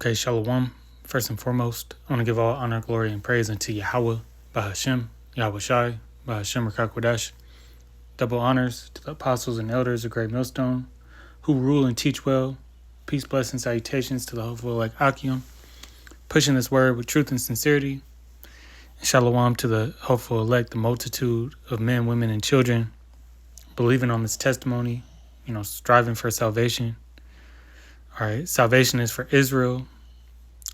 Okay, Shalom. First and foremost, I want to give all honor, glory, and praise unto Yahweh, Bahashem, Yahweh Shai, Bahashem Rakakwadash. Double honors to the apostles and elders of Great Millstone, who rule and teach well. Peace, blessings, salutations to the hopeful like Achium, pushing this word with truth and sincerity. And Shalom to the hopeful elect, the multitude of men, women, and children, believing on this testimony, striving for salvation. All right, salvation is for Israel,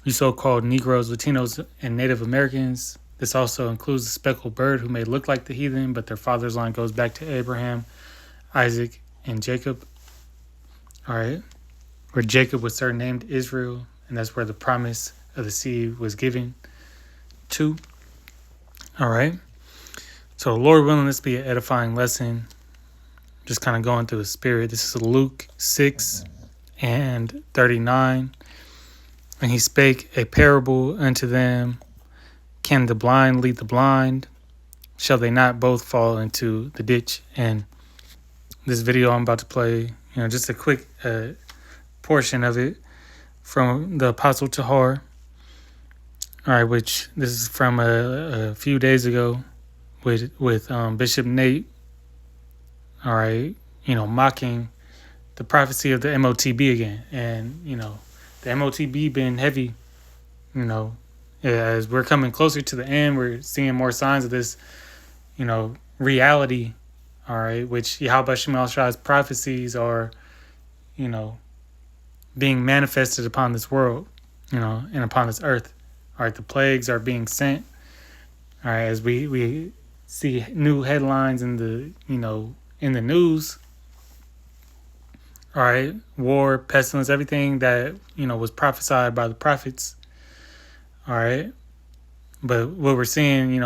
you so-called Negroes, Latinos, and Native Americans. This also includes the speckled bird who may look like the heathen, but their father's line goes back to Abraham, Isaac, and Jacob. All right, where Jacob was surnamed Israel, and that's where the promise of the seed was given to. All right, so Lord willing, this be an edifying lesson. Just kind of going through the spirit. This is Luke 6:39. And he spake a parable unto them. Can the blind lead the blind? Shall they not both fall into the ditch? And this video I'm about to play, just a quick portion of it from the Apostle Tahar. All right, which this is from a few days ago with Bishop Nate. All right, mocking the prophecy of the MOTB again. And, the MOTB been heavy, as we're coming closer to the end, we're seeing more signs of this, reality, all right, which Yahweh Shemel Shai's prophecies are, being manifested upon this world, and upon this earth. All right, the plagues are being sent, all right, as we see new headlines in the, in the news. All right, war, pestilence, everything that, was prophesied by the prophets. All right. But what we're seeing,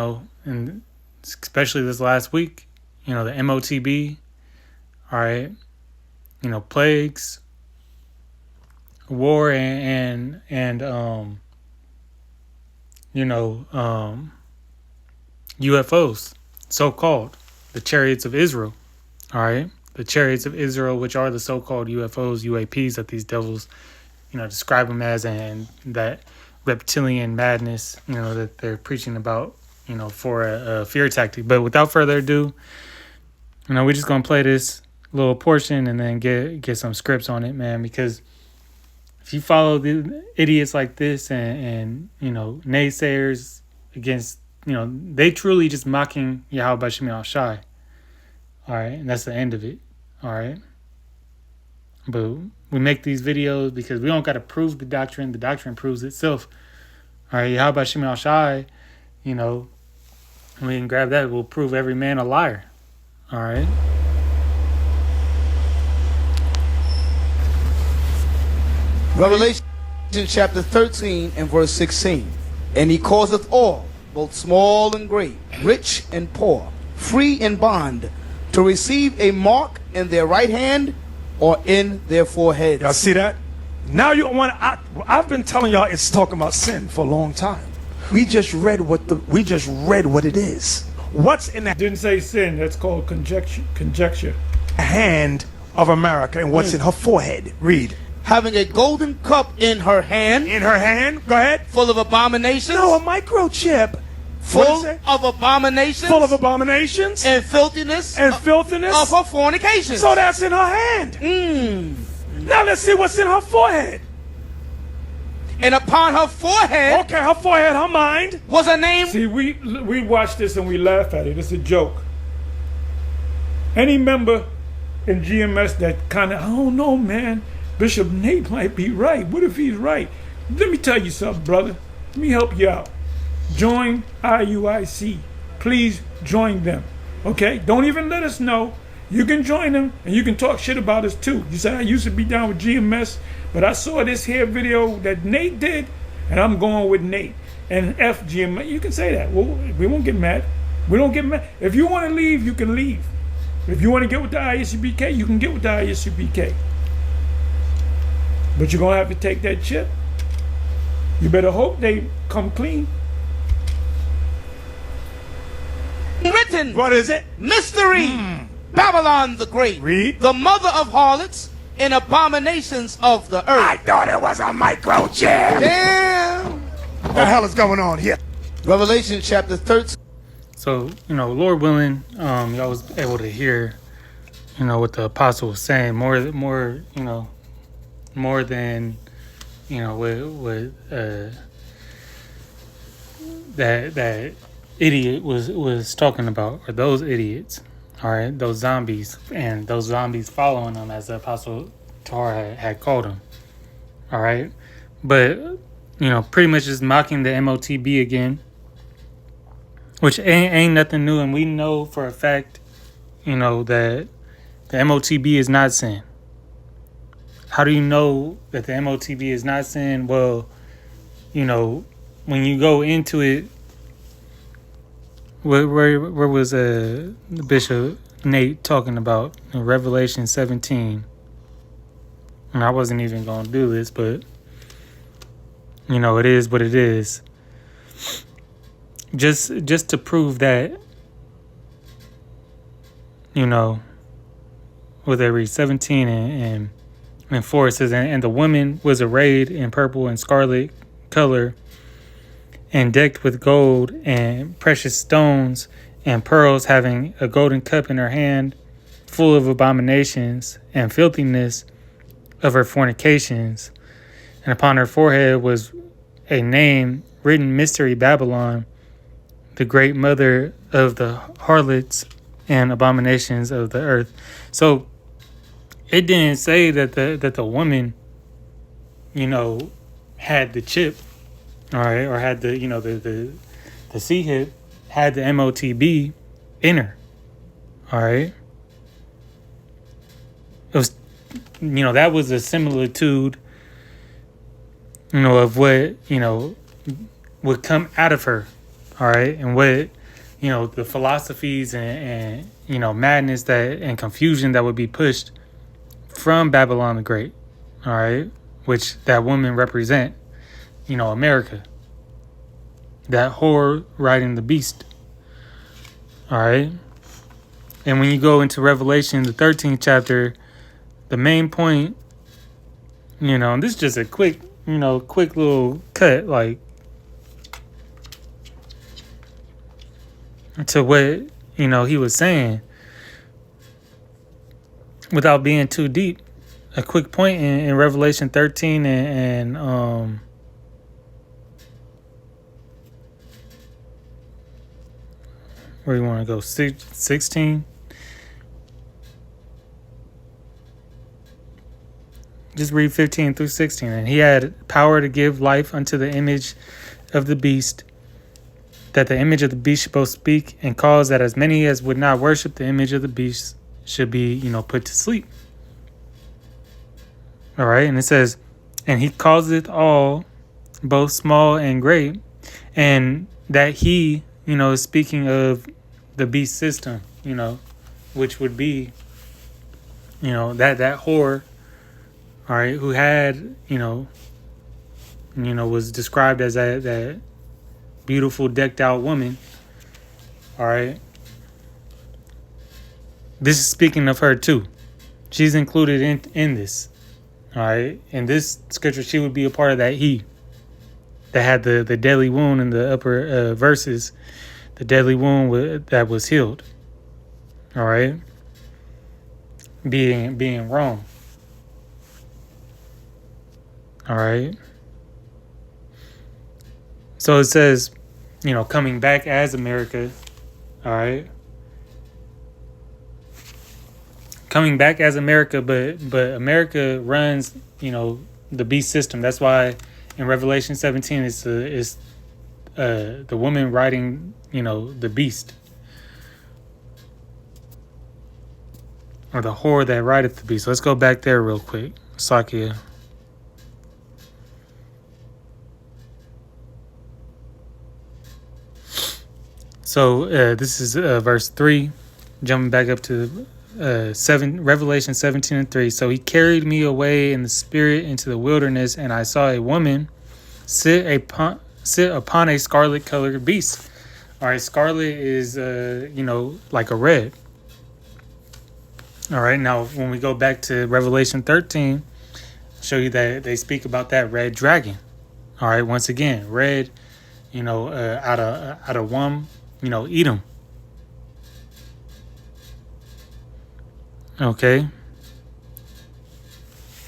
and especially this last week, the MOTB, all right, plagues, war, and UFOs, so-called, the chariots of Israel, all right. The chariots of Israel, which are the so-called UFOs, UAPs that these devils, describe them as, and that reptilian madness, that they're preaching about, for a fear tactic. But without further ado, we're just going to play this little portion and then get some scripts on it, man, because if you follow the idiots like this and naysayers against, they truly just mocking Yahweh Shemel Shai. All right, and that's the end of it. All right. But we make these videos because we don't got to prove the doctrine. The doctrine proves itself. All right, how about Shemel Shai? We can grab that. We'll prove every man a liar. All right. Revelation chapter 13 and verse 16. And he causeth all, both small and great, rich and poor, free and bond, to receive a mark in their right hand or in their forehead. Y'all see that? Now you want to. I've been telling y'all it's talking about sin for a long time. We just read what it is. What's in the Didn't say sin. That's called conjecture. hand of America and what's in her forehead? Read. Having a golden cup in her hand, In her hand. Go ahead. full of abominations, No, a microchip. full of abominations, Full of abominations and filthiness, and filthiness. of her fornication. So that's in her hand. Now let's see what's in her forehead. And upon her forehead Okay, her forehead, her mind. was a name. See, we watch this and we laugh at it. It's a joke. Any member in GMS that kind of, I don't know, man, Bishop Nate might be right. What if he's right? Let me tell you something, brother. Let me help you out. Join IUIC. Please join them. Okay? Don't even let us know. You can join them and you can talk shit about us too. You said I used to be down with GMS, but I saw this here video that Nate did, and I'm going with Nate. And F GMS. You can say that. Well, we won't get mad. We don't get mad. If you want to leave, you can leave. If you want to get with the ISUBK, you can get with the ISUBK. But you're going to have to take that chip. You better hope they come clean. Written What is it? mystery, Babylon the Great, Read. the mother of harlots and abominations of the I earth. thought it was a microchip. Damn. What the hell is going on here? Revelation chapter 13. So, Lord willing, y'all was able to hear, what the apostle was saying more, more than, what that idiot was talking about, or those idiots, all right, those zombies, and those zombies following them, as the apostle Tar had called them, all right, but pretty much just mocking the MOTB again, which ain't nothing new, and we know for a fact, that the MOTB is not sin. How do you know that the MOTB is not sin? Well, when you go into it, where was Bishop Nate talking about in Revelation 17? And I wasn't even going to do this, but it is what it is. Just to prove that, with every 17 and 4, it says, and the woman was arrayed in purple and scarlet color, and decked with gold and precious stones and pearls, having a golden cup in her hand, full of abominations and filthiness of her fornications. And upon her forehead was a name written, Mystery Babylon, the great mother of the harlots and abominations of the earth. So it didn't say that the woman, had the chip, all right, or had the the C hip, had the MOTB in her, all right. It was, that was a similitude, of what would come out of her, all right, and what the philosophies and madness that and confusion that would be pushed from Babylon the Great, all right, which that woman represent, America, that whore riding the beast, all right. And when you go into Revelation, the 13th chapter, the main point, and this is just a quick little cut, like, to what, he was saying, without being too deep. A quick point in Revelation 13 and where you want to go, 16? Just read 15 through 16. And he had power to give life unto the image of the beast, that the image of the beast should both speak, and cause that as many as would not worship the image of the beast should be, put to sleep. All right. And it says, and he causeth all, both small and great, and that he, is speaking of the beast system, which would be, that whore, all right, who had, was described as that beautiful decked out woman, all right. This is speaking of her too. She's included in this, all right. In this scripture, she would be a part of that he that had the deadly wound in the upper verses, the deadly wound that was healed, all right, being Rome, all right. So it says, coming back as America, all right. Coming back as America, but America runs, the beast system. That's why in Revelation 17, it's the woman riding, the beast, or the whore that rideth the beast. So let's go back there real quick, Sakia. So this is verse 3, jumping back up to Revelation 17 and 3. So he carried me away in the spirit into the wilderness, and I saw a woman sit upon a scarlet colored beast. All right, scarlet is like a red. All right, now when we go back to Revelation 13, I'll show you that they speak about that red dragon. All right, once again, red, out of one, Edom. Okay,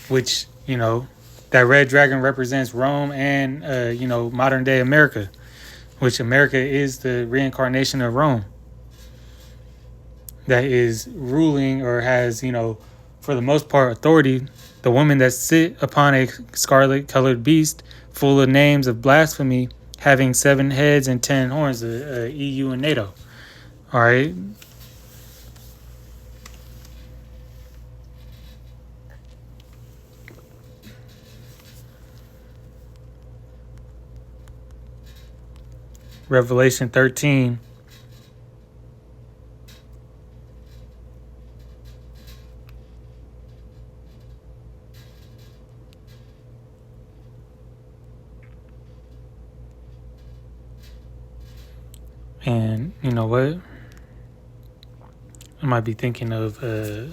which that red dragon represents Rome and modern day America, which America is the reincarnation of Rome. That is ruling or has, for the most part, authority. The woman that sit upon a scarlet-colored beast, full of names of blasphemy, having 7 heads and 10 horns, the EU and NATO. All right. Revelation 13. And you know what? I might be thinking of, I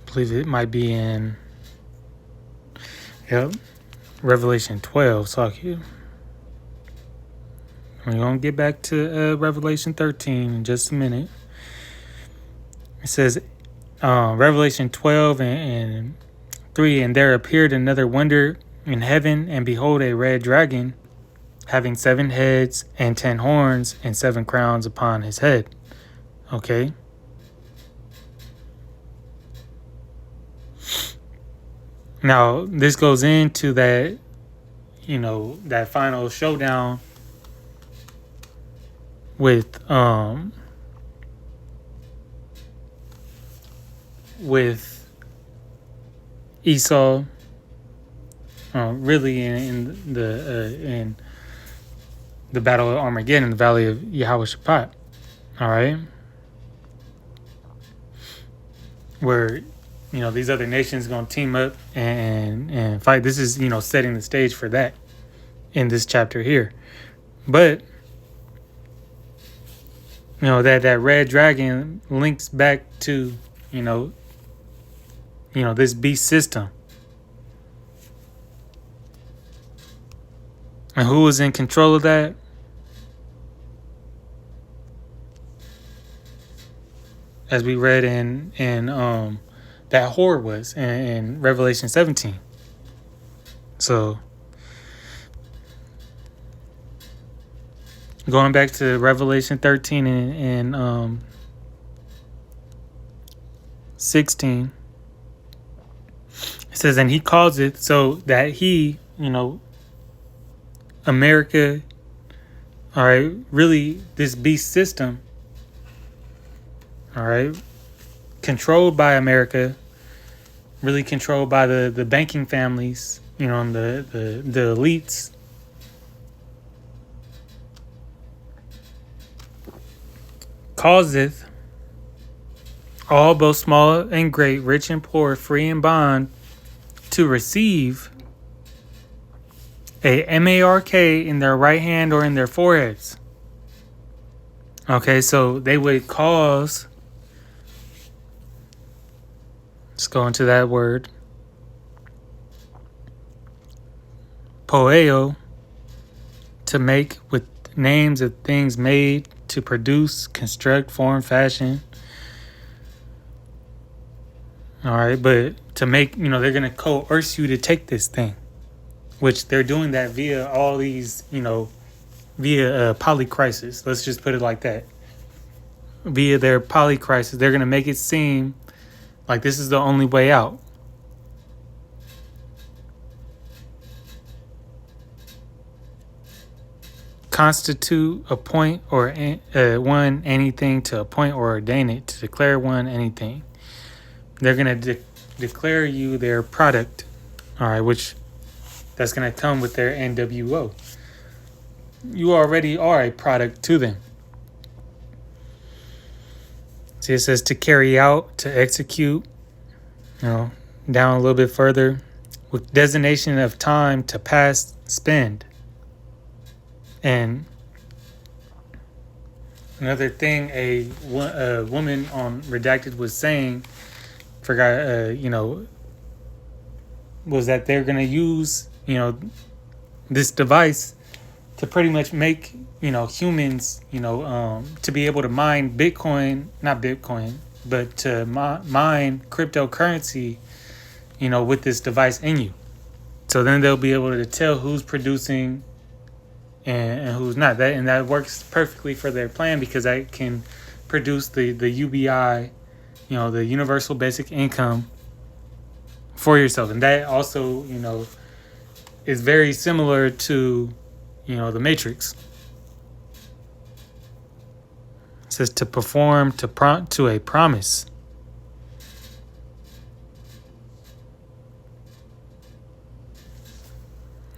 believe it might be in, Revelation 12. So we're going to get back to Revelation 13 in just a minute. It says, Revelation 12 and 3, and there appeared another wonder in heaven, and behold, a red dragon, having 7 heads and 10 horns and 7 crowns upon his head. Okay. Now, this goes into that, that final showdown with Esau, really in the battle of Armageddon, the valley of Yehoshaphat. All right, where these other nations going to team up and fight. This is setting the stage for that in this chapter here, but that red dragon links back to this beast system. And who was in control of that? As we read in that whore was in Revelation 17. So going back to Revelation 13 and 16, it says, and he calls it so that he, America, all right, really this beast system, all right, controlled by America, really controlled by the banking families, and the elites. Causeth all, both small and great, rich and poor, free and bond, to receive a mark in their right hand or in their foreheads. Okay, so they would cause, let's go into that word, poeo, to make, with names of things made, to produce, construct, form, fashion. All right, but to make, they're going to coerce you to take this thing, which they're doing that via all these, via polycrisis. Let's just put it like that. Via their polycrisis, they're going to make it seem like this is the only way out. Constitute, appoint, or one anything, to appoint or ordain it, to declare one anything. They're going to declare you their product, all right, which that's going to come with their NWO. You already are a product to them. See, it says to carry out, to execute, down a little bit further, with designation of time to pass, spend. And Another thing a woman on Redacted was saying, forgot, was that they're going to use, this device to pretty much make, humans, to be able to mine Bitcoin, not Bitcoin, but to mine cryptocurrency, with this device in you. So then they'll be able to tell who's producing and who's not. That works perfectly for their plan, because that can produce the UBI, the universal basic income for yourself. And that also, is very similar to, the Matrix. It says to perform to a promise.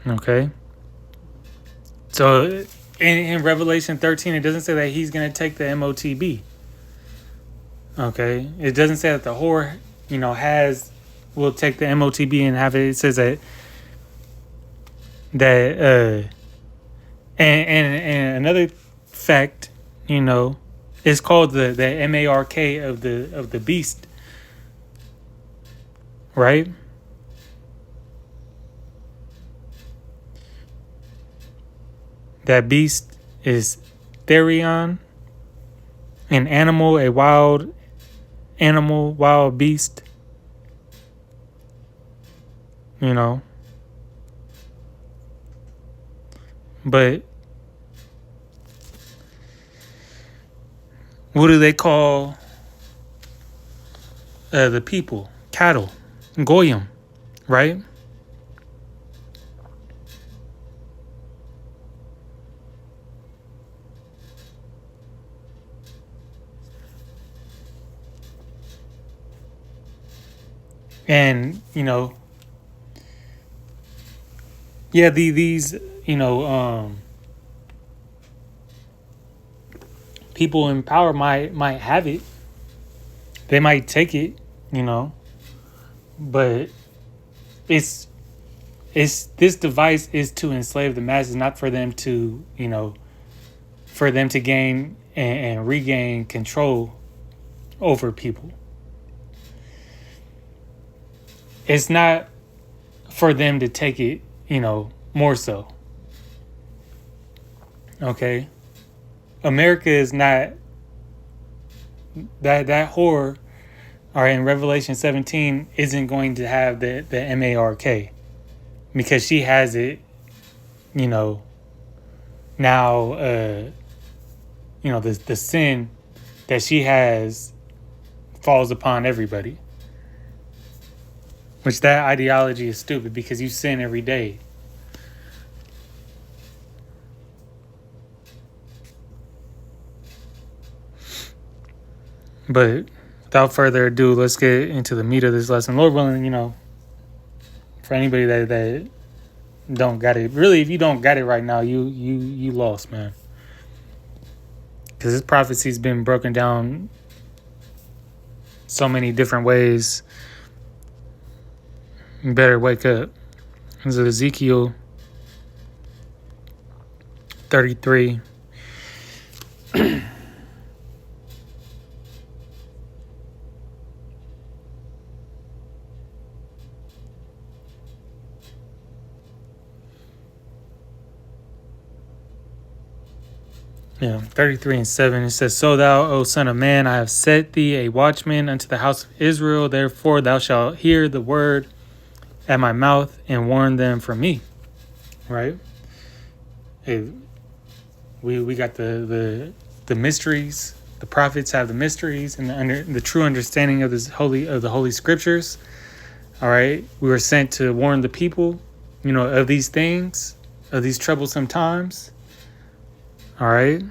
Okay. So in Revelation 13, it doesn't say that he's going to take the MOTB. Okay. It doesn't say that the whore, will take the MOTB and have it. It says that and another fact, is called the MARK of the beast. Right? That beast is Therion, an animal, a wild animal, wild beast. But what do they call the people? Cattle. Goyim, right? And, these, people in power might have it. They might take it, but it's this device is to enslave the masses, not for them to, for them to gain and regain control over people. It's not for them to take it, more so. Okay? America is not that whore, all right, in Revelation 17 isn't going to have the MARK, because she has it, now, the sin that she has falls upon everybody. Which that ideology is stupid, because you sin every day. But without further ado, let's get into the meat of this lesson. Lord willing, for anybody that don't got it, really, if you don't got it right now, you lost, man. Because this prophecy's been broken down so many different ways. You better wake up. This is Ezekiel 33. Yeah, 33 and 7. It says, So thou, O son of man, I have set thee a watchman unto the house of Israel. Therefore thou shalt hear the word at my mouth and warn them from me. Right? Hey, we got the mysteries. The prophets have the mysteries and the true understanding of the holy scriptures. All right, we were sent to warn the people, of these things, of these troublesome times. All right,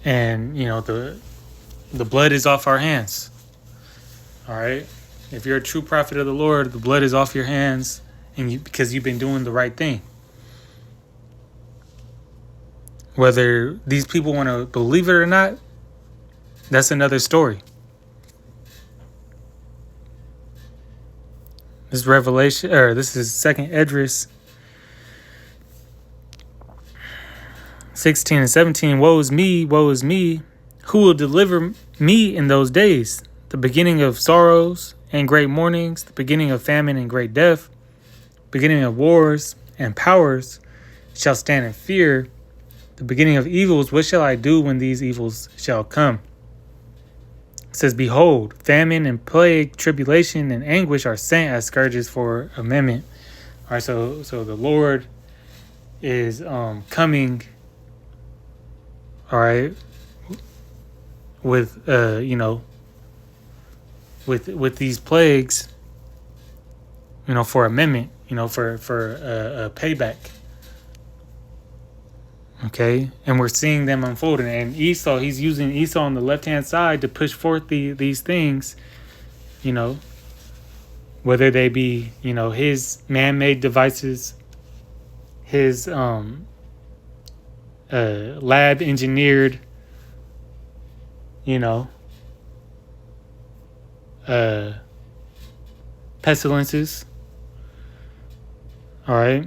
and the blood is off our hands. All right, if you're a true prophet of the Lord, the blood is off your hands, and because you've been doing the right thing. Whether these people want to believe it or not, that's another story. This is 2nd Esdras 6 16 and 17, woe is me, who will deliver me in those days? The beginning of sorrows and great mournings, the beginning of famine and great death, beginning of wars and powers shall stand in fear, the beginning of evils, what shall I do when these evils shall come? It says, behold, famine and plague, tribulation and anguish are sent as scourges for amendment. All right, so the Lord is coming, all right, with with these plagues, for amendment, for a payback. Okay, and we're seeing them unfolding. And Esau, he's using Esau on the left-hand side to push forth these things, whether they be, his man-made devices, his lab-engineered, pestilences. All right.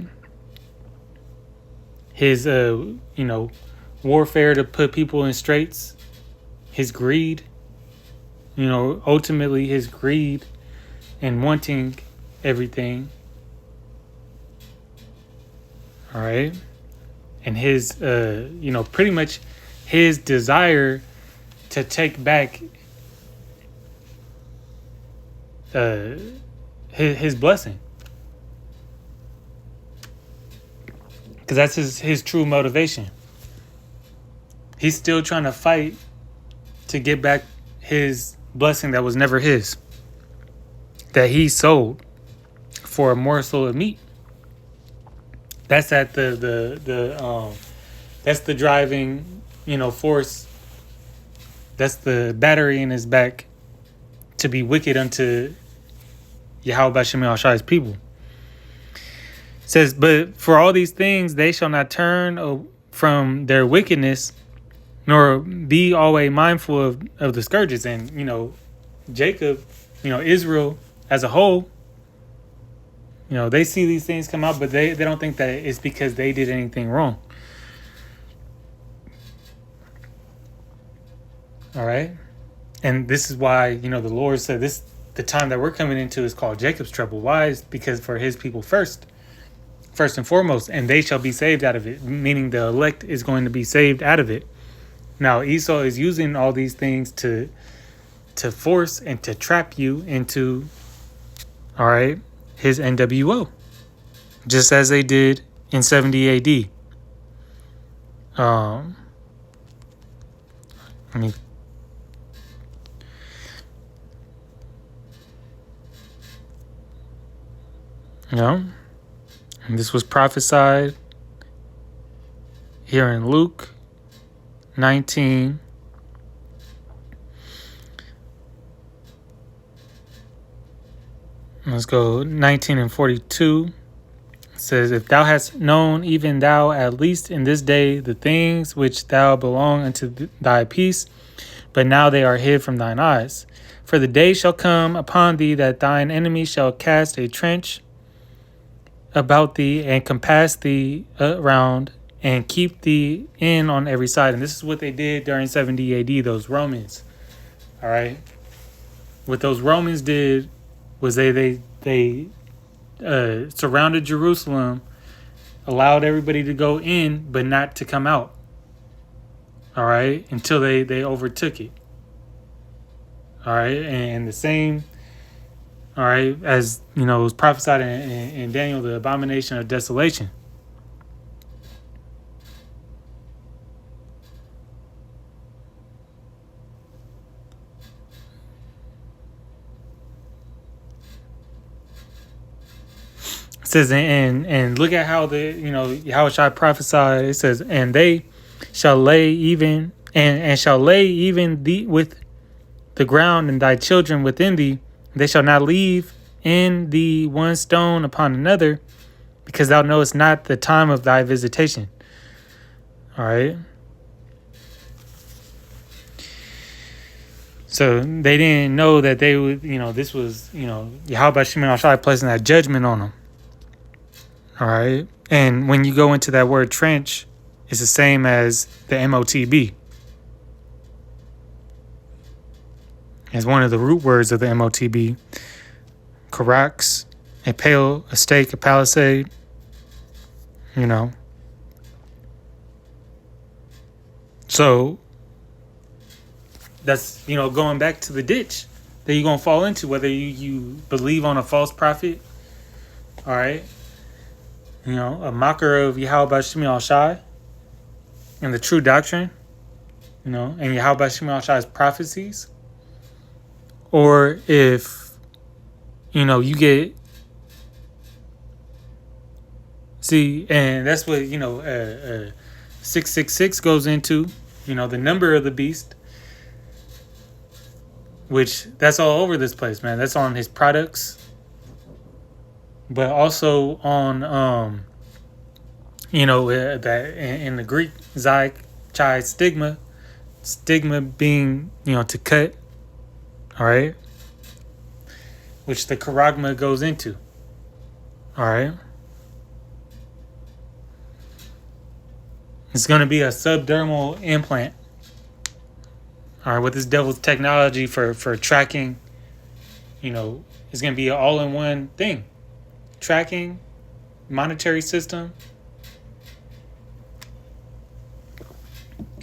His, warfare to put people in straits, his greed, ultimately his greed and wanting everything. All right. And his, pretty much his desire to take back his blessing. Because that's his true motivation. He's still trying to fight to get back his blessing that was never his, that he sold for a morsel of meat. That's at that's the driving, force. That's the battery in his back to be wicked unto Yahweh B'Shem Yahshai's people. It says, but for all these things they shall not turn from their wickedness, nor be always mindful of the scourges. And Jacob, Israel as a whole, they see these things come out, but they don't think that it's because they did anything wrong. All right. And this is why, the Lord said the time that we're coming into is called Jacob's trouble. Why? Is because for his people first and foremost, and they shall be saved out of it, meaning the elect is going to be saved out of it. Now, Esau is using all these things to force and to trap you into, all right, his NWO, just as they did in 70 AD. And this was prophesied here in Luke 19. Let's go 19 and 42. It says, if thou hast known, even thou at least in this day, the things which thou belong unto thy peace, but now they are hid from thine eyes. For the day shall come upon thee that thine enemy shall cast a trench about thee and compass thee around and keep thee in on every side. And this is what they did during 70 AD, those Romans. All right. What those Romans did was they surrounded Jerusalem, allowed everybody to go in, but not to come out. All right. Until they overtook it. All right. And the same, all right, as it was prophesied in Daniel, the abomination of desolation. It says, and look at how Yahushua prophesied. It says, and they shall lay even and shall lay even thee with the ground and thy children within thee. They shall not leave in thee one stone upon another, because thou knowest not the time of thy visitation. All right. So they didn't know that they would, this was, Yahweh B'Shem Yahshai placing that judgment on them. All right. And when you go into that word trench is the same as the MOTB. It's one of the root words of the MOTB. Carax, a pale, a stake, a palisade, you know. So that's, you know, going back to the ditch that you're going to fall into, whether you believe on a false prophet, all right, you know, a mocker of Yahweh Bashim Al-Shai and the true doctrine, you know, and Yahweh Bashim Al-Shai's prophecies, or if, you know, you get, see, and that's what, you know, 666 goes into, you know, the number of the beast, which that's all over this place, man. That's on his products, but also on, you know, that in the Greek, Zai, Chai, stigma being, you know, to cut, all right, which the charagma goes into, all right. It's going to be a subdermal implant, all right, with this devil's technology for tracking, you know, it's going to be an all-in-one thing. Tracking, monetary system,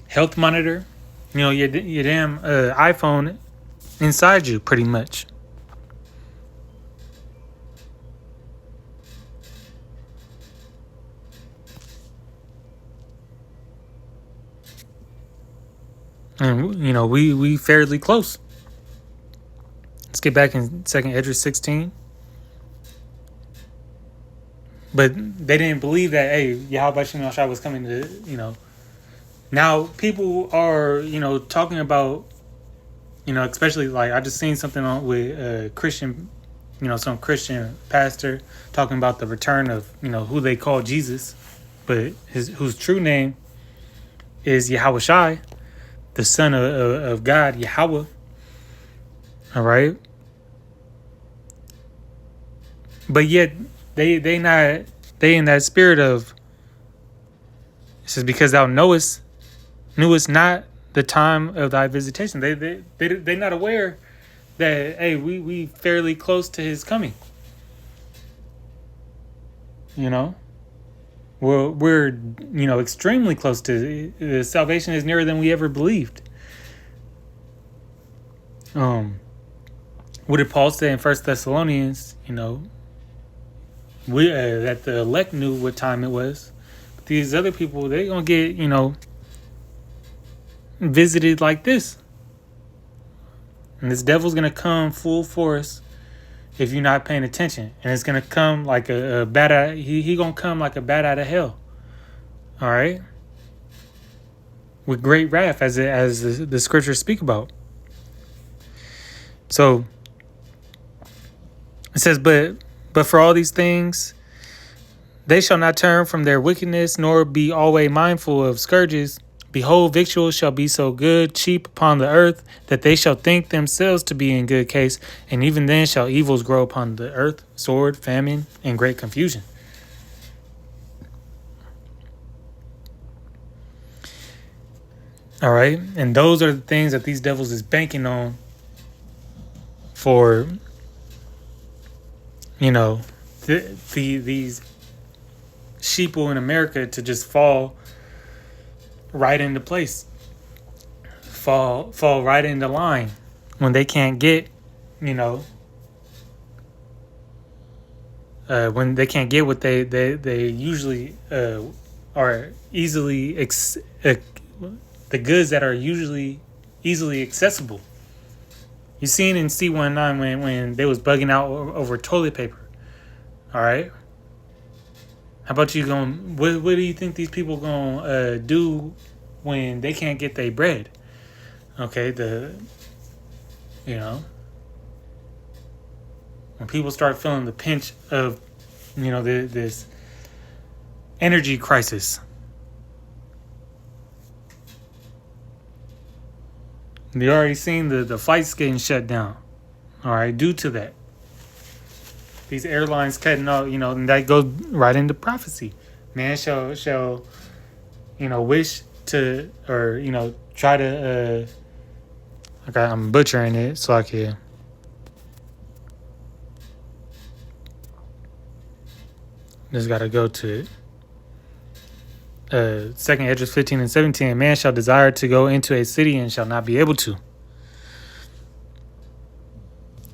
health monitor, you know, your damn iPhone inside you, pretty much. And, you know, we fairly close. Let's get back in 2nd Esdras 16. But they didn't believe that, hey, Yahweh Shem Al Shai was coming to, you know. Now, people are, you know, talking about, you know, especially, like, I just seen something on with Christian, you know, some Christian pastor talking about the return of, you know, who they call Jesus, but whose true name is Yahweh Shai, the son of God, Yahweh. All right. But yet they in that spirit of, it says, because thou knewest not the time of thy visitation. They not aware that, hey, we fairly close to his coming. You know, we're you know, extremely close to salvation is nearer than we ever believed. What did Paul say in 1 Thessalonians? You know, we that the elect knew what time it was. But these other people, they're gonna get, you know, visited like this, and this devil's gonna come full force if you're not paying attention, and it's gonna come like a bat out. He gonna come like a bat out of hell. All right, with great wrath, as the scriptures speak about. So it says, but for all these things, they shall not turn from their wickedness, nor be always mindful of scourges. Behold, victuals shall be so good, cheap upon the earth, that they shall think themselves to be in good case, and even then shall evils grow upon the earth, sword, famine, and great confusion. All right, and those are the things that these devils is banking on for, you know, these sheeple in America to just fall right into place, fall right into line when they can't get, you know, when they can't get what they usually are easily the goods that are usually easily accessible. You seen in C19 when they was bugging out over toilet paper. All right. How about you going? What do you think these people gonna do when they can't get their bread? Okay, you know, when people start feeling the pinch of, you know, this energy crisis. They already seen the flights getting shut down. All right, due to that. These airlines cutting out, you know, and that goes right into prophecy. Man shall wish to, or, try to, okay, I'm butchering it so I can. Just got to go to it. 2 Esdras 15 and 17. A man shall desire to go into a city and shall not be able to.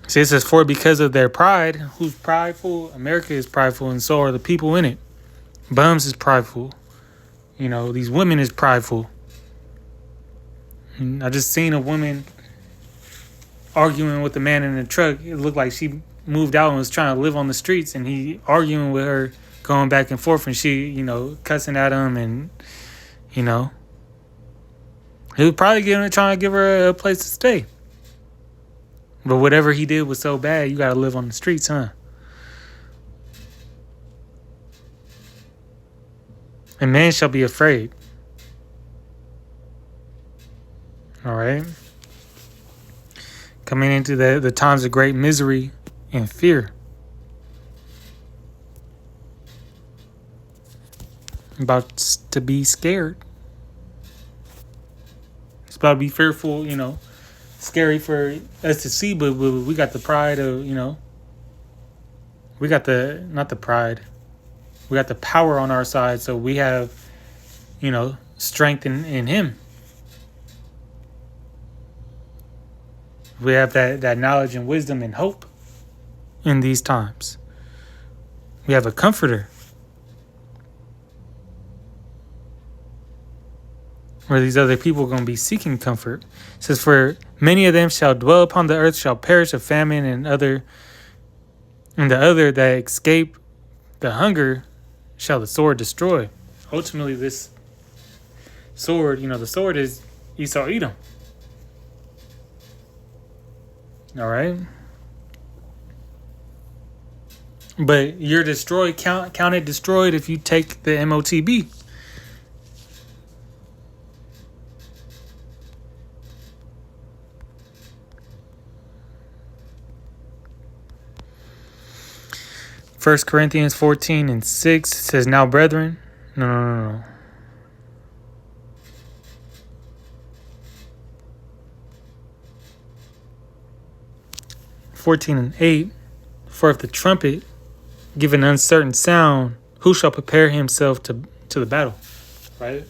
See, it says, for because of their pride, who's prideful? America is prideful, and so are the people in it. Bums is prideful. These women is prideful. And I just seen a woman arguing with a man in the truck. It looked like she moved out and was trying to live on the streets, and he arguing with her, going back and forth, and she, cussing at him, and, he was probably trying to give her a place to stay. But whatever he did was so bad, you got to live on the streets, huh? And man shall be afraid. All right? Coming into the times of great misery and fear. About to be scared. It's about to be fearful, scary for us to see, but we got the pride of, we got not the pride. We got the power on our side, so we have, strength in him. We have that knowledge and wisdom and hope in these times. We have a comforter. Where these other people are going to be seeking comfort. It says, for many of them shall dwell upon the earth, shall perish of famine, and the other that escape the hunger shall the sword destroy. Ultimately, this sword, the sword is Esau Edom. All right? But you're destroyed, count it destroyed if you take the MOTB. First Corinthians 14 and 6 says, now brethren, no. 14 and 8, for if the trumpet give an uncertain sound, who shall prepare himself to the battle? Right?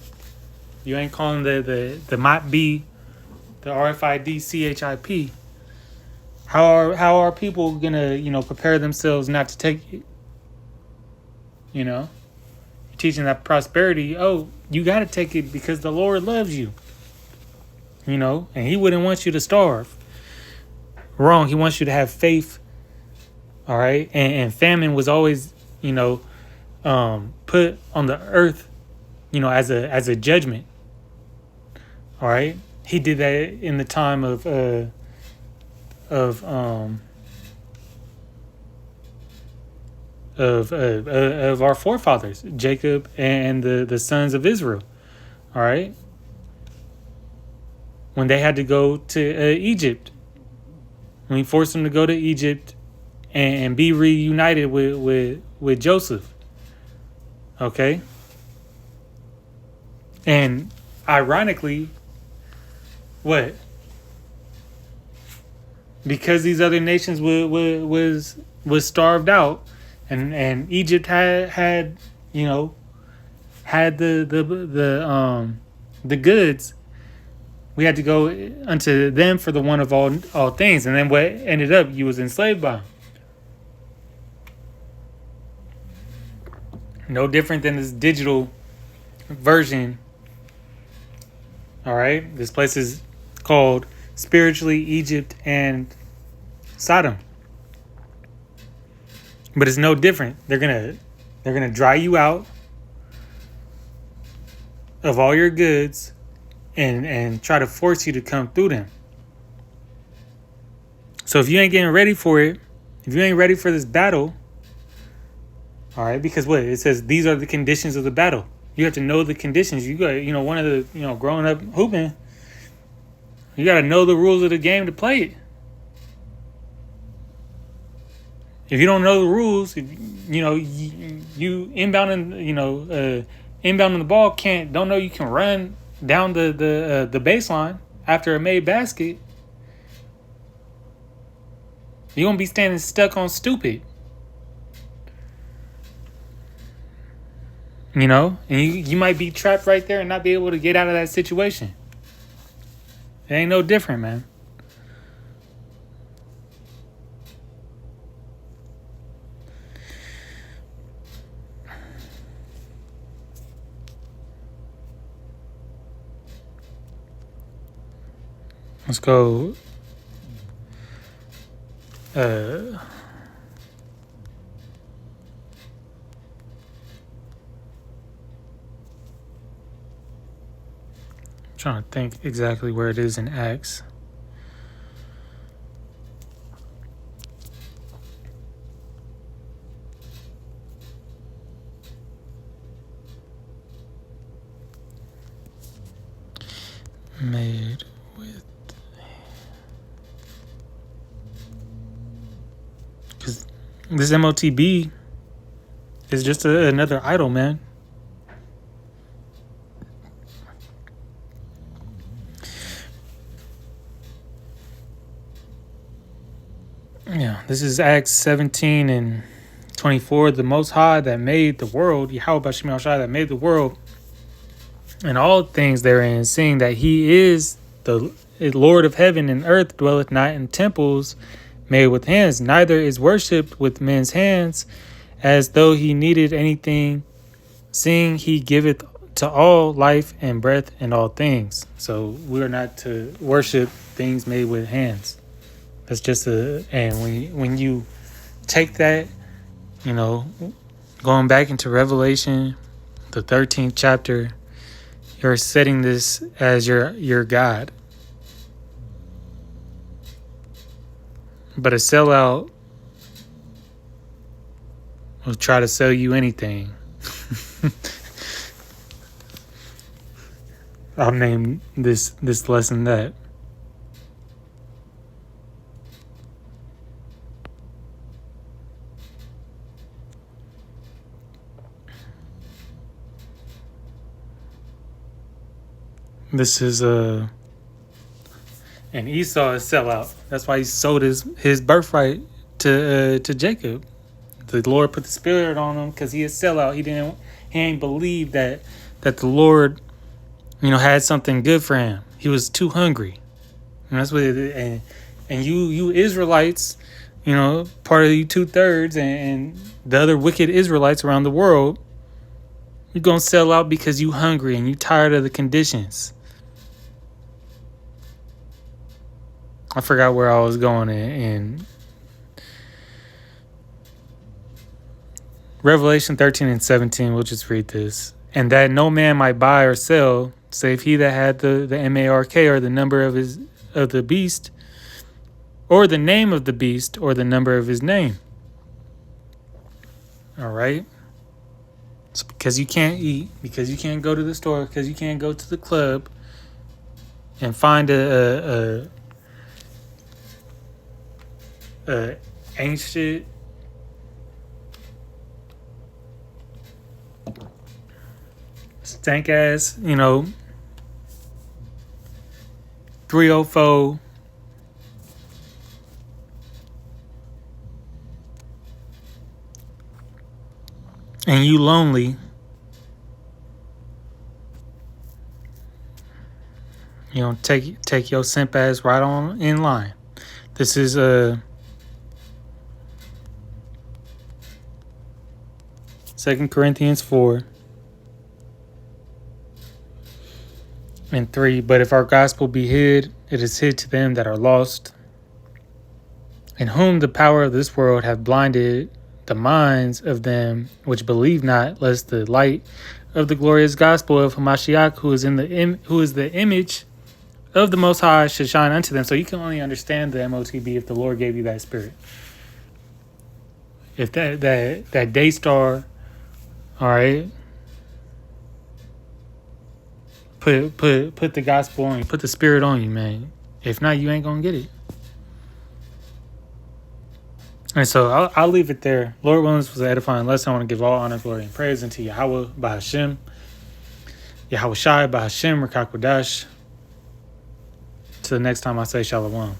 You ain't calling the might be, the RFID CHIP. How are people gonna prepare themselves not to take it? You're teaching that prosperity. Oh, you got to take it because the Lord loves you. And He wouldn't want you to starve. Wrong. He wants you to have faith. All right, and famine was always put on the earth, as a judgment. All right, He did that in the time of our forefathers, Jacob and the sons of Israel. All right, when they had to go to Egypt, when He forced them to go to Egypt and be reunited with Joseph. Okay, and ironically, what? Because these other nations was starved out, and Egypt had the goods. We had to go unto them for the one of all things, and then what ended up, you was enslaved by them. No different than this digital version. All right, this place is called spiritually Egypt and Sodom, but it's no different. They're gonna dry you out of all your goods and try to force you to come through them. So if you ain't getting ready for it, if you ain't ready for this battle, all right, because what it says, these are the conditions of the battle. You have to know the conditions. You got, one of the, growing up hooping, you got to know the rules of the game to play it. If you don't know the rules, you inbounding, inbounding the ball don't know you can run down the baseline after a made basket, you're gonna be standing stuck on stupid. You know, and you might be trapped right there and not be able to get out of that situation. It ain't no different, man. Let's go. Trying to think exactly where it is in Acts. Made with, because this MOTB is just another idol, man. Yeah, this is Acts 17 and 24. The Most High that made the world, Yahweh Bashim Al-Shai that made the world and all things therein, seeing that he is the Lord of heaven and earth, dwelleth not in temples made with hands, neither is worshipped with men's hands, as though he needed anything, seeing he giveth to all life and breath and all things. So we are not to worship things made with hands. That's just and when you take that, you know, going back into Revelation, the 13th chapter, you're setting this as your God. But a sellout will try to sell you anything. I'll name this lesson that. This is and Esau is sellout. That's why he sold his birthright to Jacob. The Lord put the spirit on him because he is sellout. He ain't believe that the Lord, you know, had something good for him. He was too hungry. And that's what and you Israelites, you know, part of you 2/3 and the other wicked Israelites around the world, you're gonna sell out because you hungry and you tired of the conditions. I forgot where I was going in Revelation 13 and 17. We'll just read this. And that no man might buy or sell, save he that had the MARK, or the number of the beast, or the name of the beast, or the number of his name. All right. So because you can't eat, because you can't go to the store, because you can't go to the club and find a ancient stank ass, you know, 304 and you lonely, you know, take your simp ass right on in line. This is 2 Corinthians 4 and 3. But if our gospel be hid, it is hid to them that are lost, in whom the power of this world hath blinded the minds of them which believe not, lest the light of the glorious gospel of Hamashiach, who is the image of the Most High, should shine unto them. So you can only understand the MOTB if the Lord gave you that spirit. If that day star, all right, put the gospel on you, put the spirit on you, man. If not, you ain't gonna get it. And so I'll leave it there. Lord willing, this was an edifying lesson. I want to give all honor, glory, and praise unto Yahweh, Bahashim, Yahweh Shai, Bahashem, Rakakwadash. Till the next time I say Shalom.